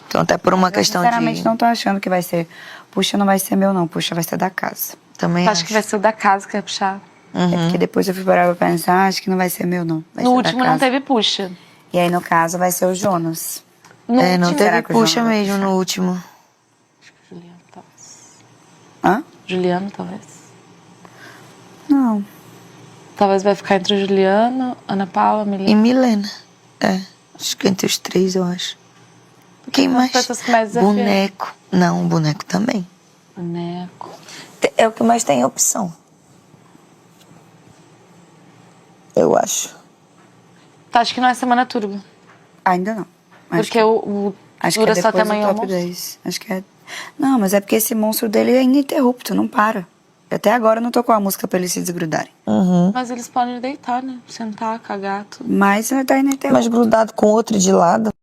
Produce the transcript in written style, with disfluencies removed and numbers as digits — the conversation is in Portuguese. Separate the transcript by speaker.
Speaker 1: Então até por uma questão
Speaker 2: Sinceramente,
Speaker 1: de...
Speaker 2: não tô achando que vai ser. Puxa, não vai ser meu, não. Puxa, vai ser da casa.
Speaker 1: Também
Speaker 3: Acho que vai ser o da casa que vai puxar.
Speaker 2: É porque depois eu fui parar pra pensar, acho que não vai ser meu, não. Vai
Speaker 3: No
Speaker 2: ser
Speaker 3: último
Speaker 2: da
Speaker 3: não
Speaker 2: casa.
Speaker 3: teve puxa.
Speaker 2: E aí, no caso, vai ser o Jonas.
Speaker 3: No
Speaker 1: É, não
Speaker 3: último...
Speaker 1: teve
Speaker 2: Será que o
Speaker 1: puxa
Speaker 2: João vai
Speaker 1: mesmo
Speaker 2: puxar?
Speaker 1: no último.
Speaker 3: Juliano, talvez.
Speaker 2: Hã?
Speaker 3: Juliano, talvez.
Speaker 2: Não.
Speaker 3: Talvez vai ficar entre o Juliano, Ana Paula,
Speaker 1: E
Speaker 3: Milena.
Speaker 1: Milena. É, acho que entre os três, eu acho. Quem
Speaker 3: são as
Speaker 1: mais?
Speaker 3: pessoas que mais desafiam.
Speaker 1: Boneco. Não, boneco também.
Speaker 3: Boneco.
Speaker 1: É o que mais tem opção. Eu acho.
Speaker 3: Tá, acho que não é Semana Turbo.
Speaker 2: Ainda não. Acho
Speaker 3: Porque
Speaker 2: acho
Speaker 3: dura
Speaker 2: que é
Speaker 3: só até
Speaker 2: depois do
Speaker 3: amanhã o
Speaker 2: top
Speaker 3: almoço.
Speaker 2: 10. Acho que é... Não, mas é porque esse monstro dele é ininterrupto, não para. Até agora não tocou a música pra eles se desgrudarem.
Speaker 3: Mas eles podem deitar, né? Sentar, cagar, tudo.
Speaker 2: Mas tá ininterrupto.
Speaker 1: Mas grudado com outro de lado.